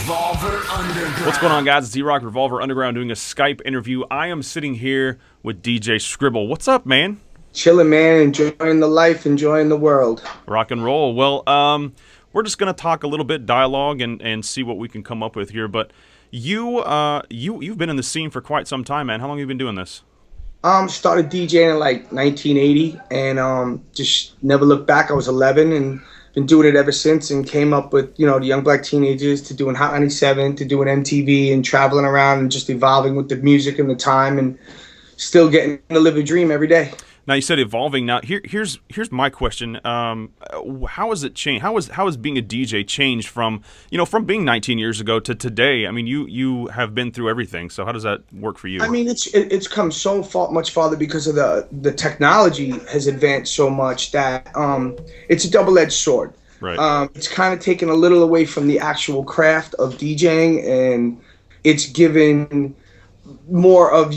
Revolver Underground. What's going on, guys? It's Z-Rock, Revolver Underground, doing a Skype interview. I am sitting here with DJ Scribble. What's up, man? Chilling, man. Enjoying the life, enjoying the world. Rock and roll. Well, we're just gonna talk a little bit dialogue and see what we can come up with here. But you've been in the scene for quite some time, man. How long have you been doing this? Started DJing in like 1980 and just never looked back. I was 11 and been doing it ever since, and came up with, the Young Black Teenagers, to doing Hot 97, to doing MTV, and traveling around and just evolving with the music and the time, and still getting to live a dream every day. Now, you said evolving. Now, here's my question. How has it changed? How has being a DJ changed from being 19 years ago to today? I mean, you have been through everything. So how does that work for you? I mean, it's come so much farther because of the technology has advanced so much that it's a double-edged sword. Right. It's kind of taken a little away from the actual craft of DJing, and it's given more of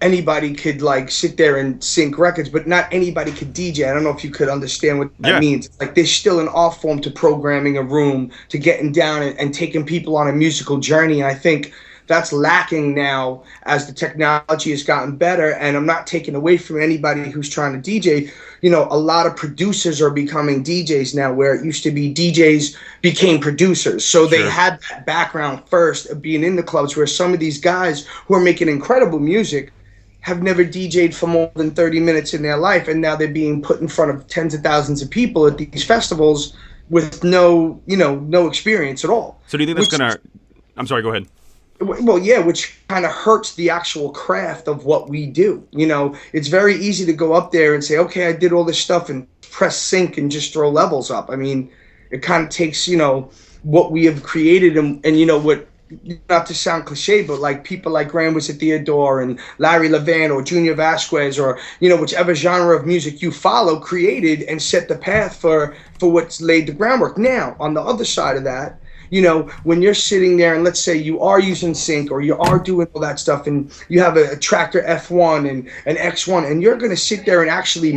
anybody could like sit there and sync records, but not anybody could DJ. I don't know if you could understand what that means. Like, there's still an art form to programming a room, to getting down and taking people on a musical journey. And I think that's lacking now as the technology has gotten better. And I'm not taking away from anybody who's trying to DJ. A lot of producers are becoming DJs now, where it used to be DJs became producers. So they had that background first of being in the clubs, where some of these guys who are making incredible music have never DJ'd for more than 30 minutes in their life. And now they're being put in front of tens of thousands of people at these festivals with no experience at all. So do you think that's going to... I'm sorry, go ahead. Well, yeah, which kind of hurts the actual craft of what we do. It's very easy to go up there and say, okay, I did all this stuff, and press sync and just throw levels up. I mean, it kind of takes, what we have created and what, not to sound cliche, but like people like Graham Wizard Theodore and Larry Levan or Junior Vasquez, or, whichever genre of music you follow, created and set the path for what's laid the groundwork. Now, on the other side of that, when you're sitting there and let's say you are using sync, or you are doing all that stuff, and you have a Tractor F1 and an X1, and you're going to sit there and actually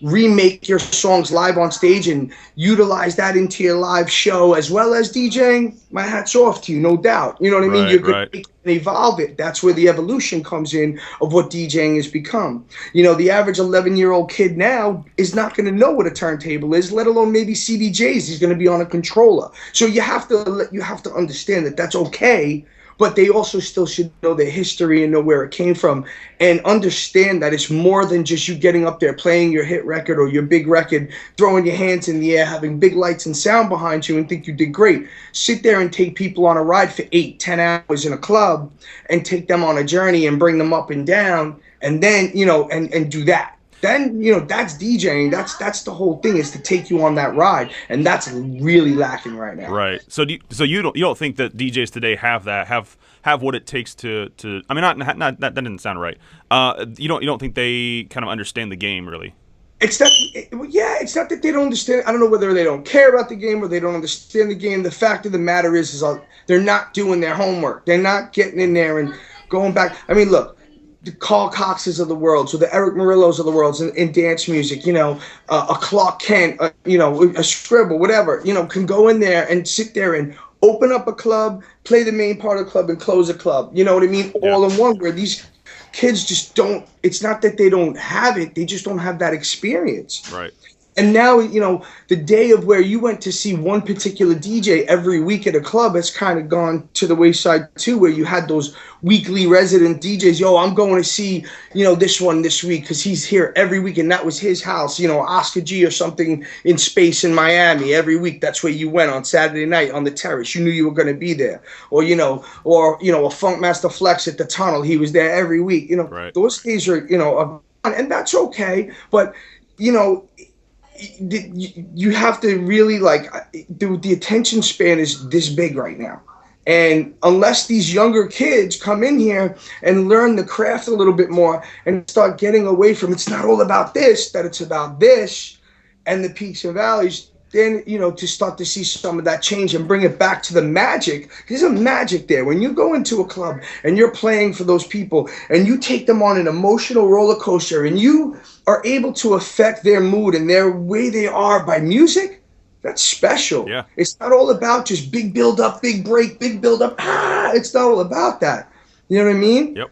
remake your songs live on stage and utilize that into your live show as well as DJing, my hat's off to you, no doubt. You know what I mean? Right, You're going to evolve it. That's where the evolution comes in of what DJing has become. The average 11-year-old kid now is not going to know what a turntable is, let alone maybe CDJs. He's going to be on a controller. So you have to understand that that's okay, but they also still should know their history and know where it came from, and understand that it's more than just you getting up there, playing your hit record or your big record, throwing your hands in the air, having big lights and sound behind you and think you did great. Sit there and take people on a ride for 8-10 hours in a club and take them on a journey and bring them up and down, and then, and do that. Then, that's DJing. That's the whole thing, is to take you on that ride, and that's really lacking right now. Right. So you don't think that DJs today have what it takes to I mean, not that didn't sound right. You don't think they kind of understand the game, really? It's not that they don't understand. I don't know whether they don't care about the game or they don't understand the game. The fact of the matter is they're not doing their homework. They're not getting in there and going back. I mean, look, the Carl Coxes of the world, so the Eric Murillos of the world in dance music, a Clark Kent, a Scribble, whatever, can go in there and sit there and open up a club, play the main part of the club, and close a club. You know what I mean? All in one, where these kids just don't, it's not that they don't have it, they just don't have that experience. Right. And now, the day of where you went to see one particular DJ every week at a club has kind of gone to the wayside too, where you had those weekly resident DJs. Yo, I'm going to see, this one this week because he's here every week, and that was his house. Oscar G or something in space in Miami every week. That's where you went on Saturday night on the terrace. You knew you were going to be there. Or, a Funkmaster Flex at the Tunnel. He was there every week. Right. Those days are, and that's okay. But, you have to really the attention span is this big right now, and unless these younger kids come in here and learn the craft a little bit more and start getting away from it's not all about this, that it's about this and the peaks and valleys, then to start to see some of that change and bring it back to the magic. There's a magic there when you go into a club and you're playing for those people and you take them on an emotional roller coaster and you are able to affect their mood and their way they are by music. That's special. Yeah. It's not all about just big build up, big break, big build up. It's not all about that. You know what I mean? Yep.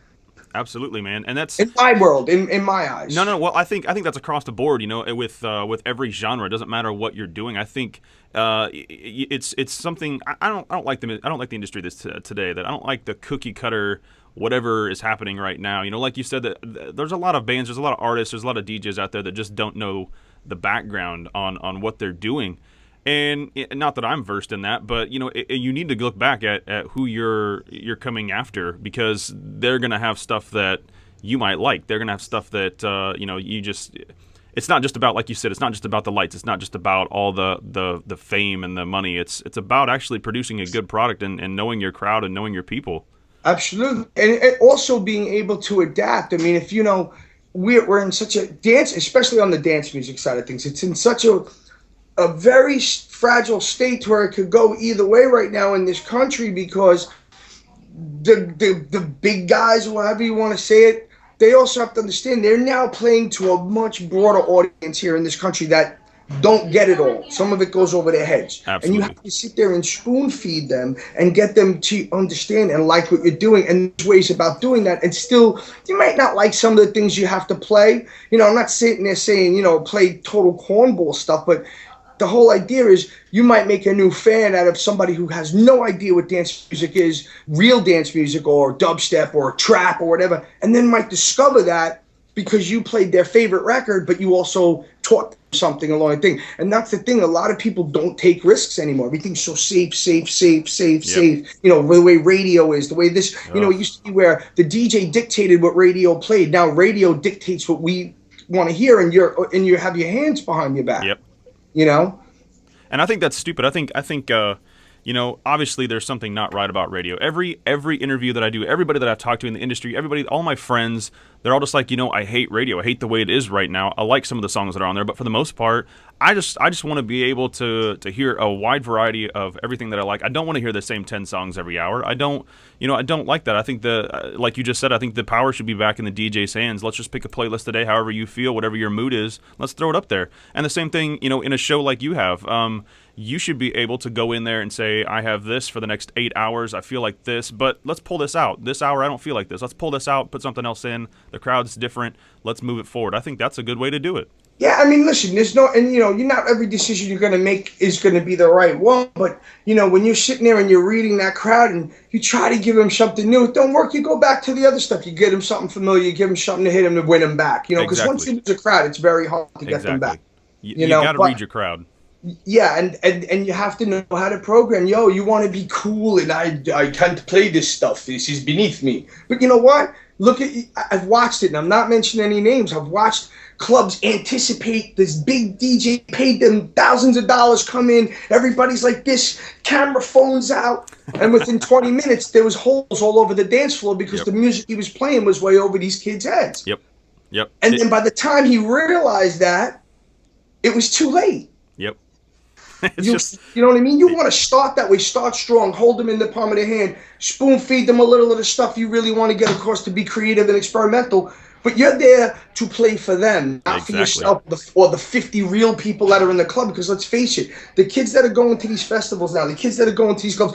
Absolutely, man. And that's In my world, in my eyes. no. Well, I think that's across the board. You know, with every genre, it doesn't matter what you're doing. I think it's something. I don't like the the industry today. That I don't like the cookie cutter whatever is happening right now. You know, like you said, that there's a lot of bands, there's a lot of artists, there's a lot of DJs out there that just don't know the background on what they're doing. And not that I'm versed in that, but you know, you need to look back at who you're coming after, because they're gonna have stuff that you might like. They're gonna have stuff that you know, you just. It's not just about, like you said, it's not just about the lights. It's not just about all the fame and the money. It's about actually producing a good product and knowing your crowd and knowing your people. Absolutely, and also being able to adapt. I mean, if you know, we're in such a dance, especially on the dance music side of things. It's in such a very fragile state where it could go either way right now in this country, because the big guys, or however you want to say it, they also have to understand they're now playing to a much broader audience here in this country that don't get it all. Some of it goes over their heads. Absolutely. And you have to sit there and spoon feed them and get them to understand and like what you're doing. And there's ways about doing that. And still, you might not like some of the things you have to play. You know, I'm not sitting there saying, you know, play total cornball stuff, but the whole idea is you might make a new fan out of somebody who has no idea what dance music is, real dance music or dubstep or trap or whatever, and then might discover that because you played their favorite record, but you also taught them something along the thing. And that's the thing. A lot of people don't take risks anymore. Everything's so safe. You know, the way radio is, the way this, you know, it used to be where the DJ dictated what radio played. Now radio dictates what we want to hear, and you have your hands behind your back. Yep. You know? And I think that's stupid. I think you know, obviously there's something not right about radio. Every interview that I do, everybody that I've talked to in the industry, everybody, all my friends, they're all just like, you know, I hate radio. I hate the way it is right now. I like some of the songs that are on there, but for the most part, I just want to be able to hear a wide variety of everything that I like. I don't want to hear the same 10 songs every hour. I don't like that. I think like you just said, I think the power should be back in the DJ's hands. Let's just pick a playlist today, however you feel, whatever your mood is. Let's throw it up there. And the same thing, you know, in a show like you have, you should be able to go in there and say, I have this for the next 8 hours. I feel like this, but let's pull this out. This hour, I don't feel like this. Let's pull this out, put something else in. The crowd's different. Let's move it forward. I think that's a good way to do it. Yeah, I mean, listen, there's no, and you know, you're not every decision you're going to make is going to be the right one. But, you know, when you're sitting there and you're reading that crowd and you try to give them something new, it don't work. You go back to the other stuff. You get them something familiar. You give them something to hit them to win them back. You know, because once you lose a crowd, it's very hard to get them back. You got to read your crowd. Yeah, and you have to know how to program. Yo, you want to be cool, and I can't play this stuff. This is beneath me. But you know what? Look at, I've watched it, and I'm not mentioning any names. I've watched clubs anticipate this big DJ, paid them thousands of dollars, come in. Everybody's like this, camera phones out, and within 20 minutes there was holes all over the dance floor because the music he was playing was way over these kids' heads. Yep. And then by the time he realized that, it was too late. Yep. You know what I mean? You want to start that way. Start strong. Hold them in the palm of the hand. Spoon feed them a little of the stuff you really want to get across to be creative and experimental. But you're there to play for them, not for yourself or the 50 real people that are in the club. Because let's face it, the kids that are going to these festivals now, the kids that are going to these clubs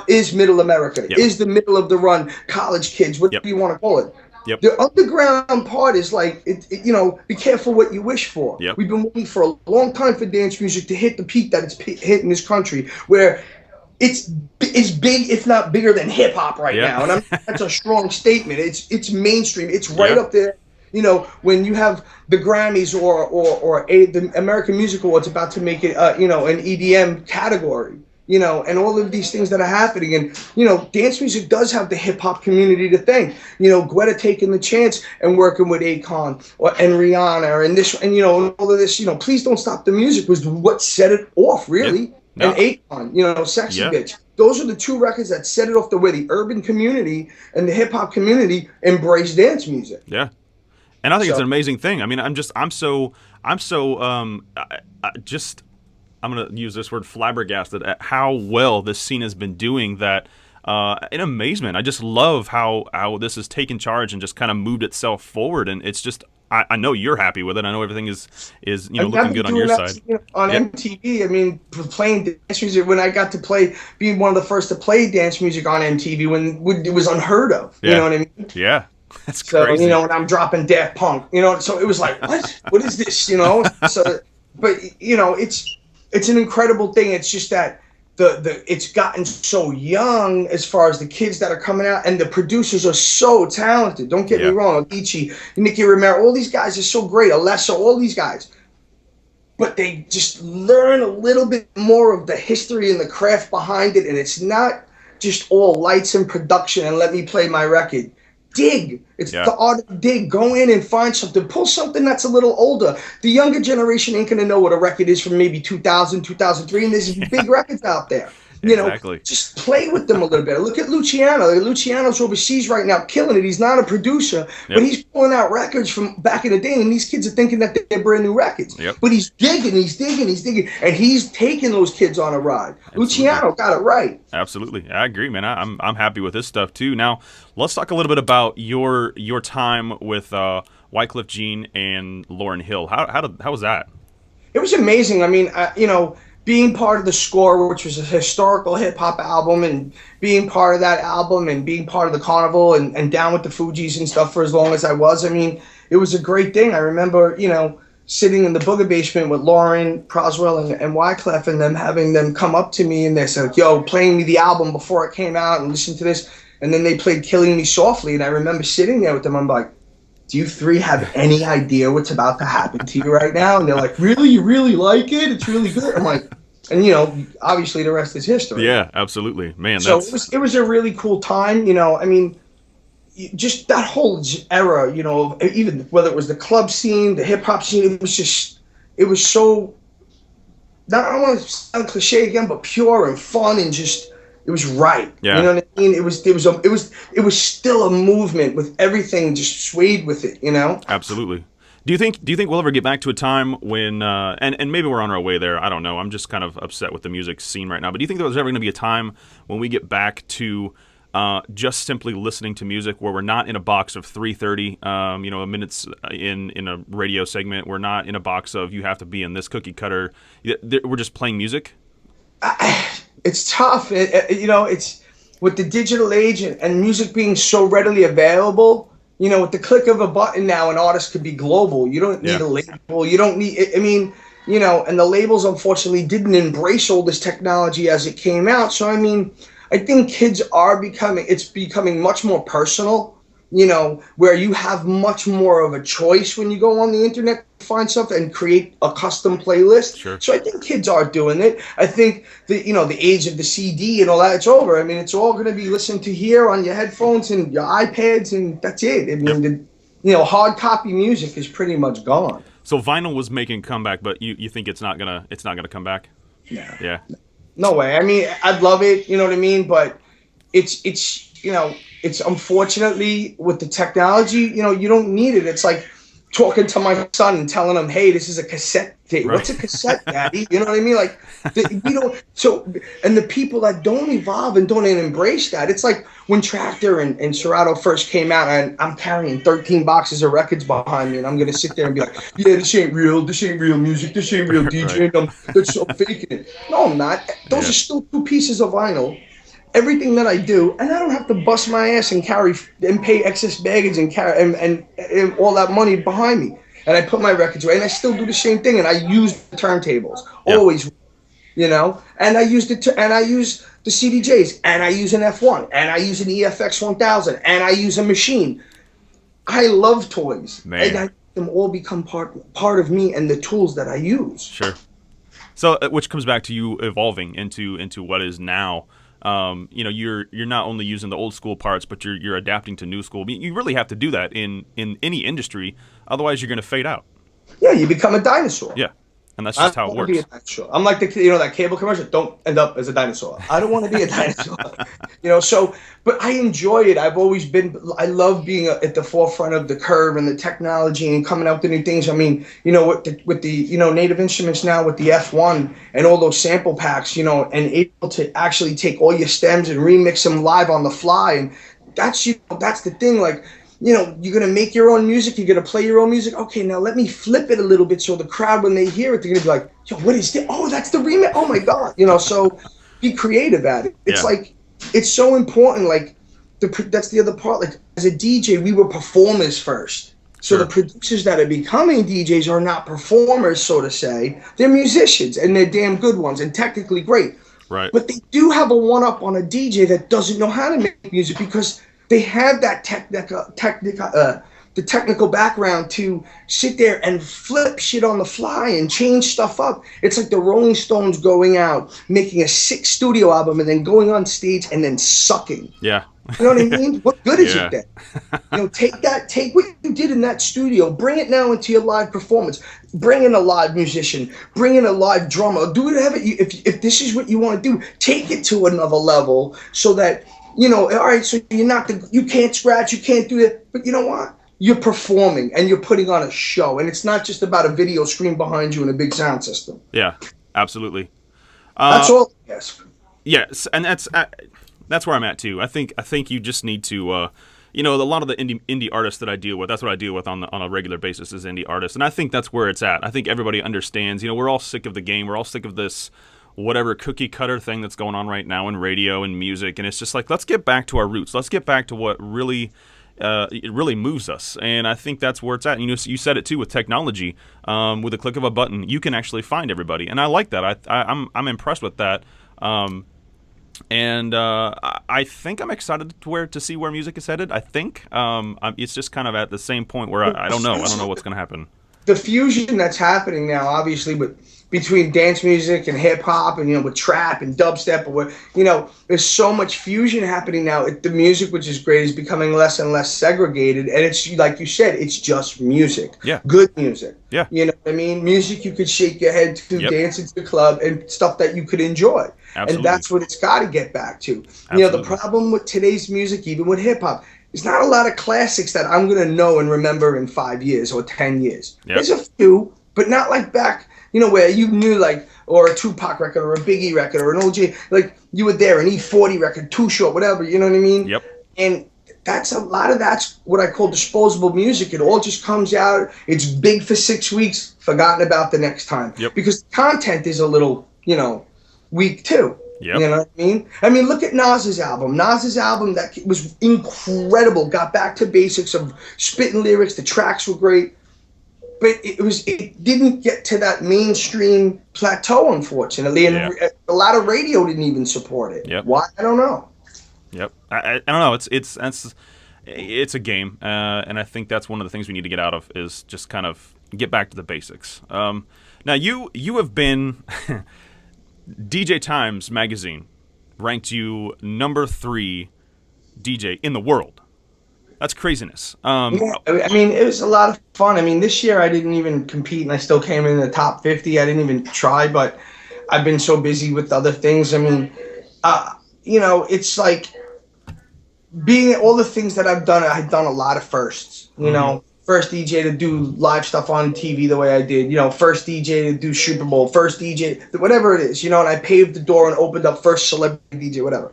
is middle America, is the middle of the run, college kids, whatever you want to call it. The underground part is like, you know, be careful what you wish for. We've been waiting for a long time for dance music to hit the peak that it's hit in this country, where it's big, if not bigger than hip hop right now. And that's a strong statement. It's mainstream. It's right up there. You know, when you have the Grammys or the American Music Awards about to make it, you know, an EDM category. You know, and all of these things that are happening. And, you know, dance music does have the hip-hop community to thank. You know, Guetta taking the chance and working with Akon and Rihanna and this, and, you know, and all of this, you know, Please Don't Stop the Music was what set it off, really. And Akon, you know, Sexy Bitch. Those are the two records that set it off the way the urban community and the hip-hop community embrace dance music. Yeah. And I think it's an amazing thing. I mean, I'm going to use this word, flabbergasted, at how well this scene has been doing that. In amazement. I just love how this has taken charge and just kind of moved itself forward. And it's just I know you're happy with it. I know everything is I've looking never good on doing your that side. on Yep. MTV. I mean, playing dance music when I got to play, being one of the first to play dance music on MTV when it was unheard of. You know Yeah. what I mean? Yeah. That's So, crazy. and I'm dropping Daft Punk, so it was like, what? What is this? So, but it's an incredible thing. It's just that it's gotten so young as far as the kids that are coming out, and the producers are so talented. Don't get me Yeah. wrong, Avicii, Nicky Romero, all these guys are so great. Alesso, all these guys, but they just learn a little bit more of the history and the craft behind it, and it's not just all lights and production and let me play my record. Dig. It's Yeah. the art of dig. Go in and find something. Pull something that's a little older. The younger generation ain't going to know what a record is from maybe 2000, 2003, and there's big records out there. Exactly. Just play with them a little bit. Look at Luciano. Luciano's overseas right now killing it. He's not a producer, but Yep. he's pulling out records from back in the day, and these kids are thinking that they're brand new records. Yep. But he's digging, and he's taking those kids on a ride. Absolutely. Luciano got it right. Absolutely, I agree, man. I'm happy with this stuff too. Now, let's talk a little bit about your time with Wyclef Jean and Lauryn Hill. How was that? It was amazing. I mean, being part of the score, which was a historical hip hop album, and being part of that album and being part of the carnival and down with the Fugees and stuff for as long as I was, I mean, it was a great thing. I remember, sitting in the Booger Basement with Lauren, Proswell, and Wyclef, and them having them come up to me and they said, yo, playing me the album before it came out and listen to this. And then they played Killing Me Softly. And I remember sitting there with them. I'm like, do you three have any idea what's about to happen to you right now? And they're like, really? You really like it? It's really good. I'm like, and obviously the rest is history. Yeah, absolutely, man. So That's it was a really cool time. I mean, just that whole era, even whether it was the club scene, the hip hop scene, it was so, not, I don't want to sound cliche again, but pure and fun and just, it was right. Yeah. You know what I mean? It was still a movement with everything just swayed with it, absolutely. Do you think we'll ever get back to a time when and maybe we're on our way there? I don't know. I'm just kind of upset with the music scene right now. But do you think there's ever going to be a time when we get back to just simply listening to music where we're not in a box of 330 minutes in a radio segment? We're not in a box of you have to be in this cookie cutter. We're just playing music. It's tough. It's with the digital age and music being so readily available. With the click of a button now, an artist could be global. You don't need a label. You don't need. I mean, and the labels unfortunately didn't embrace all this technology as it came out. So I mean, I think kids are becoming much more personal. Where you have much more of a choice when you go on the internet to find something and create a custom playlist. Sure. So I think kids are doing it. I think the age of the CD and all that, it's over. I mean, it's all going to be listened to here on your headphones and your iPads, and that's it. I mean, hard copy music is pretty much gone. So vinyl was making a comeback, but you think it's not gonna come back? Yeah. Yeah. No way. I mean, I'd love it. You know what I mean? But it's unfortunately with the technology, you don't need it. It's like talking to my son and telling him, hey, this is a cassette tape. Right. What's a cassette, Daddy? You know what I mean? Like, we don't. So, and the people that don't evolve and don't embrace that, it's like when Tractor and Serato first came out, and I'm carrying 13 boxes of records behind me, and I'm gonna sit there and be like, yeah, this ain't real music, this ain't real DJ, Right. that's so faking it. No, I'm not. Those are still two pieces of vinyl. Everything that I do, and I don't have to bust my ass and carry and pay excess baggage and carry and all that money behind me. And I put my records away, and I still do the same thing. And I use the turntables always, And I use the CDJs, and I use an F1, and I use an EFX 1000, and I use a machine. I love toys, Man. and I let them all become part of me and the tools that I use. Sure. So, which comes back to you evolving into what is now. You're not only using the old school parts, but you're adapting to new school. You really have to do that in any industry, otherwise you're going to fade out. Yeah, you become a dinosaur. Yeah, and that's just how it works. I'm like that cable commercial. Don't end up as a dinosaur. I don't want to be a dinosaur. But I enjoy it. I love being at the forefront of the curve and the technology and coming out with the new things. I mean, with the Native Instruments now with the F1 and all those sample packs, and able to actually take all your stems and remix them live on the fly. And that's the thing. Like, you're gonna make your own music, you're gonna play your own music. Okay, now let me flip it a little bit so the crowd, when they hear it, they're gonna be like, yo, what is this? Oh, that's the remix. Oh my god, so be creative at it. It's Yeah. like it's so important. Like that's the other part. Like as a DJ, we were performers first. So Sure. the producers that are becoming DJs are not performers, so to say. They're musicians, and they're damn good ones, and technically great. Right. But they do have a one-up on a DJ that doesn't know how to make music because they have that the technical background to sit there and flip shit on the fly and change stuff up. It's like the Rolling Stones going out, making a sick studio album, and then going on stage and then sucking. Yeah. You know what I mean? What good is Yeah. it then? Take what you did in that studio, bring it now into your live performance. Bring in a live musician, bring in a live drummer, do whatever. If this is what you want to do, take it to another level so that, all right, so you can't scratch, you can't do that, but you know what? You're performing and you're putting on a show, and it's not just about a video screen behind you and a big sound system. Yeah. Absolutely. That's all I ask. Yes, and that's where I'm at too. I think you just need to, a lot of the indie artists that I deal with. That's what I deal with on a regular basis is indie artists, and I think that's where it's at. I think everybody understands. We're all sick of the game. We're all sick of this whatever cookie cutter thing that's going on right now in radio and music, and it's just like, let's get back to our roots. Let's get back to what really. It really moves us, and I think that's where it's at. You said it too with technology. With a click of a button, you can actually find everybody, and I like that. I'm impressed with that. And I think I'm excited to see where music is headed. I think it's just kind of at the same point where I don't know. I don't know what's going to happen. The fusion that's happening now, obviously, between dance music and hip hop, and with trap and dubstep, there's so much fusion happening now. The music, which is great, is becoming less and less segregated, and it's like you said, it's just music. Yeah. Good music. Yeah. You know what I mean? Music you could shake your head to, Yep. dance into the club, and stuff that you could enjoy. Absolutely. And that's what it's got to get back to. Absolutely. The problem with today's music, even with hip hop, there's not a lot of classics that I'm going to know and remember in 5 years or 10 years. Yep. There's a few, but not like back, where you knew, or a Tupac record or a Biggie record or an OJ, you were there, an E40 record, Too Short, whatever, you know what I mean? Yep. And that's what I call disposable music. It all just comes out, it's big for 6 weeks, forgotten about the next time. Yep. Because content is a little, weak too. Yep. You know what I mean? Look at Nas's album. Nas's album, that was incredible. Got back to basics of spitting lyrics. The tracks were great. But it didn't get to that mainstream plateau, unfortunately. And Yeah. a lot of radio didn't even support it. Yep. Why? I don't know. Yep. I don't know. It's a game, and I think that's one of the things we need to get out of is just kind of get back to the basics. Now you have been DJ Times magazine ranked you number 3 DJ in the world. That's craziness. Yeah, it was a lot of fun. This year I didn't even compete, and I still came in the top 50. I didn't even try, but I've been so busy with other things. It's like being all the things that I've done a lot of firsts. First DJ to do live stuff on TV the way I did. First DJ to do Super Bowl. First DJ, whatever it is. And I paved the door and opened up first celebrity DJ, whatever.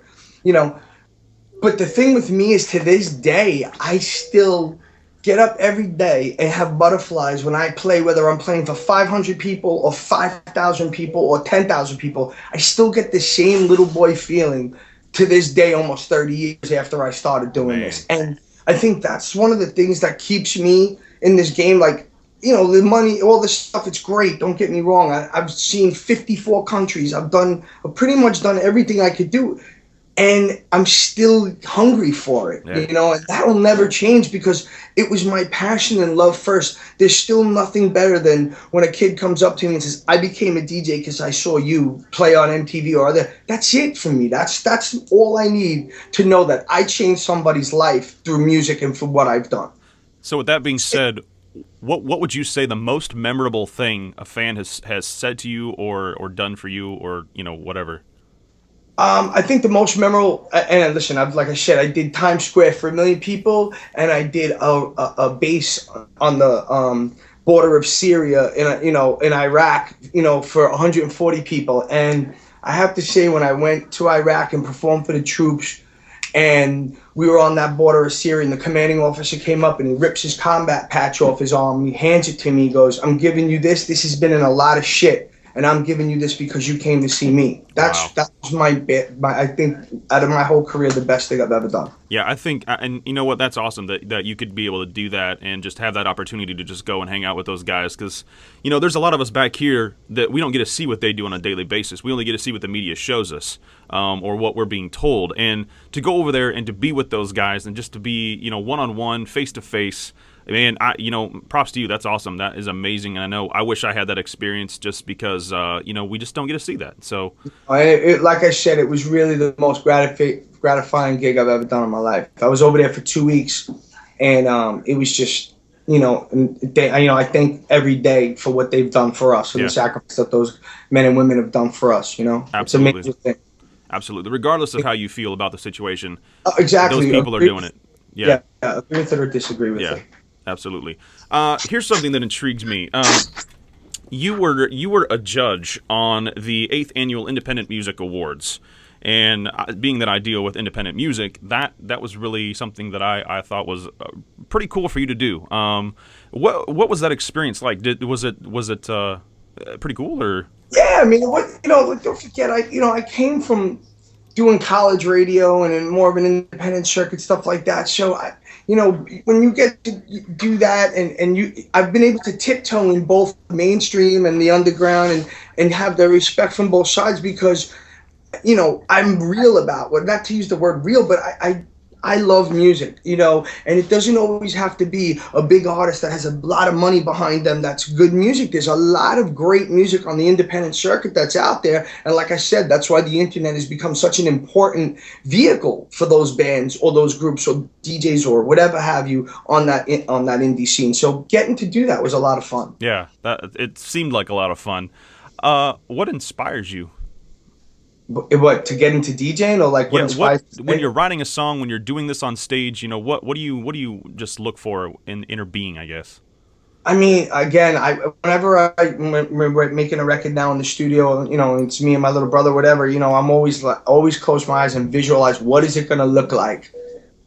But the thing with me is, to this day, I still get up every day and have butterflies when I play, whether I'm playing for 500 people or 5,000 people or 10,000 people. I still get the same little boy feeling to this day, almost 30 years after I started doing this. And I think that's one of the things that keeps me in this game. The money, all this stuff, it's great. Don't get me wrong. I've seen 54 countries. I've pretty much done everything I could do. And I'm still hungry for it, and that will never change because it was my passion and love first. There's still nothing better than when a kid comes up to me and says, I became a DJ because I saw you play on MTV or other. That's it for me. That's all I need to know that I changed somebody's life through music and for what I've done. So with that being said, what would you say the most memorable thing a fan has said to you or done for you or, whatever? I think the most memorable, and listen, like I said, I did Times Square for 1 million people, and I did a base on the border of Syria in Iraq, for 140 people. And I have to say, when I went to Iraq and performed for the troops, and we were on that border of Syria, and the commanding officer came up and he rips his combat patch off his arm, and he hands it to me. He goes, "I'm giving you this. This has been in a lot of shit, and I'm giving you this because you came to see me." Wow. That was my bit. I think out of my whole career, the best thing I've ever done. Yeah, I think, and you know what? That's awesome that you could be able to do that and just have that opportunity to just go and hang out with those guys. Because, you know, there's a lot of us back here that we don't get to see what they do on a daily basis. We only get to see what the media shows us, or what we're being told. And to go over there and to be with those guys and just to be, you know, one-on-one, face-to-face, man, you know, props to you. That's awesome. That is amazing. And I know I wish I had that experience just because, you know, we just don't get to see that. So, Like I said, it was really the most gratifying gig I've ever done in my life. I was over there for 2 weeks, and it was just, you know, I thank every day for what they've done for us, and yeah, the sacrifice that those men and women have done for us. You know, absolutely. It's a major thing. Absolutely. Regardless of how you feel about the situation, Exactly. those people are doing it. Yeah. Yeah, agree with it or disagree with it. Absolutely. Here's something that intrigues me. You were a judge on the 8th Annual Independent Music Awards, and being that I deal with independent music, that was really something that I thought was pretty cool for you to do. What was that experience like? Was it pretty cool or? Yeah, I mean, don't forget, I came from doing college radio and in more of an independent circuit, stuff like that. So when you get to do that, I've been able to tiptoe in both mainstream and the underground, and have the respect from both sides, because, I'm real about what, not to use the word real, but I love music, and it doesn't always have to be a big artist that has a lot of money behind them that's good music. There's a lot of great music on the independent circuit that's out there, and like I said, that's why the internet has become such an important vehicle for those bands or those groups or DJs or whatever have you on that indie scene. So getting to do that was a lot of fun. Yeah, it seemed like a lot of fun. What inspires you? What, to get into DJing, or like what inspires? When you're writing a song, when you're doing this on stage, what do you just look for in inner being, I guess? I mean, again, whenever we're making a record now in the studio, it's me and my little brother, whatever, I'm always close my eyes and visualize what is it going to look like,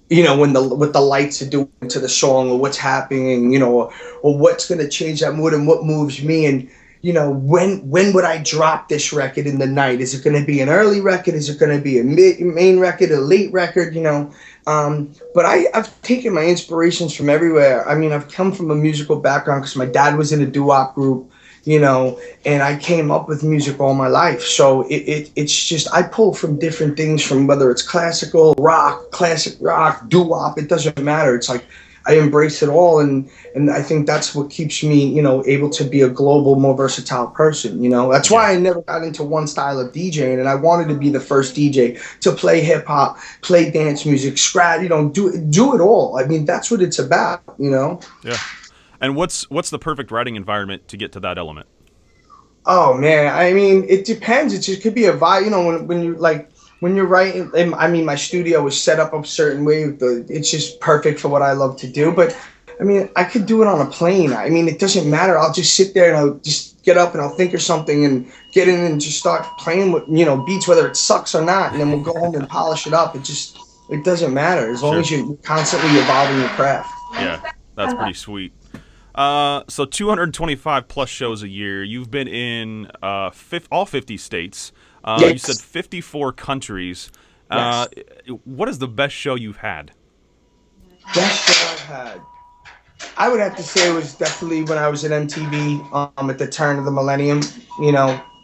when what the lights are doing to the song, or what's happening, or what's going to change that mood and what moves me. And when would I drop this record in the night? Is it going to be an early record? Is it going to be a main record, a late record? But I've taken my inspirations from everywhere. I mean, I've come from a musical background because my dad was in a doo-wop group, and I came up with music all my life. So it's just, I pull from different things, from whether it's classic rock, doo-wop, it doesn't matter. It's like I embrace it all, and I think that's what keeps me, able to be a global, more versatile person. That's why I never got into one style of DJing, and I wanted to be the first DJ to play hip hop, play dance music, scratch, do it all. I mean, that's what it's about, Yeah. And what's the perfect writing environment to get to that element? Oh man, I mean, it depends. It just could be a vibe, when you like. When you're writing, I mean, my studio is set up a certain way. It's just perfect for what I love to do. But, I mean, I could do it on a plane. I mean, it doesn't matter. I'll just sit there and I'll just get up and I'll think of something and get in and just start playing with, beats, whether it sucks or not. And then we'll go home and polish it up. It doesn't matter as long as you're constantly evolving your craft. Yeah, that's pretty sweet. So 225 plus shows a year. You've been in all 50 states. Yes. You said 54 countries. Yes. What is the best show you've had? Best show I've had, I would have to say it was definitely when I was at MTV at the turn of the millennium.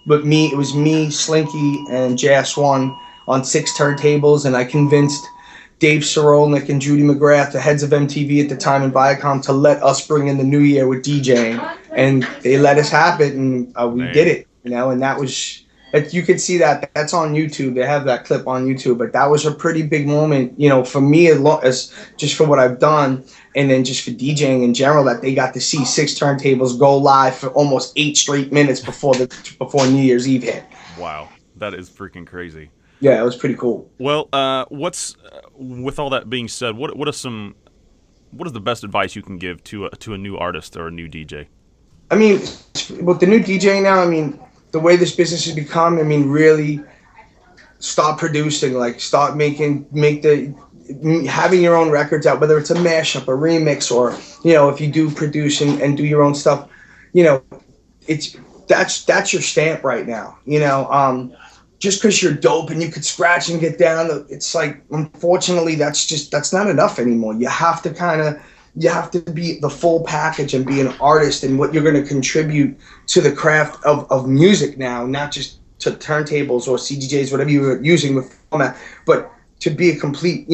But it was me, Slinky, and JS1 on 6 turntables, and I convinced Dave Sorolnik and Judy McGrath, the heads of MTV at the time and Viacom, to let us bring in the new year with DJing, and they let us have it, and we did it. And that was. You could see that's on YouTube. They have that clip on YouTube. But that was a pretty big moment, for me, as just for what I've done, and then just for DJing in general, that they got to see 6 turntables go live for almost 8 straight minutes before New Year's Eve hit. Wow, that is freaking crazy. Yeah, it was pretty cool. Well, with all that being said, what is the best advice you can give to a new artist or a new DJ? I mean, with the new DJ now, I mean, the way this business has become, I mean, really, start producing, like having your own records out, whether it's a mashup, a remix, or if you do produce and do your own stuff, you know, it's that's your stamp right now. Just because you're dope and you could scratch and get down, it's like, unfortunately, that's not enough anymore. You have to be the full package and be an artist and what you're going to contribute to the craft of music now, not just to turntables or CDJs, whatever you were using with format, but to be a complete,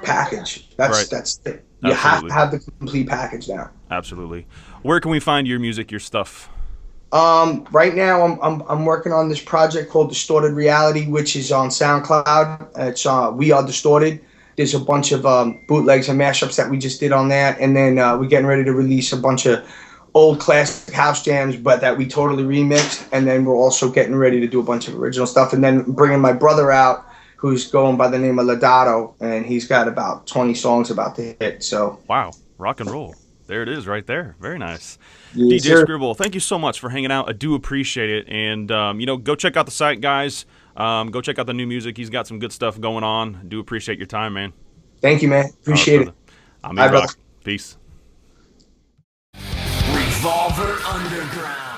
package. That's it. You have to have the complete package now. Absolutely. Where can we find your music, your stuff? Right now I'm working on this project called Distorted Reality, which is on SoundCloud. It's We Are Distorted. There's a bunch of bootlegs and mashups that we just did on that, and then we're getting ready to release a bunch of old classic house jams, but that we totally remixed. And then we're also getting ready to do a bunch of original stuff, and then bringing my brother out, who's going by the name of Ladato, and he's got about 20 songs about to hit. So wow, rock and roll. There it is right there. Very nice. Yes, DJ sir. Scribble, thank you so much for hanging out. I do appreciate it. And, go check out the site, guys. Go check out the new music. He's got some good stuff going on. I do appreciate your time, man. Thank you, man. Appreciate it. I'm Bye, Rock. brother. Peace. Revolver Underground.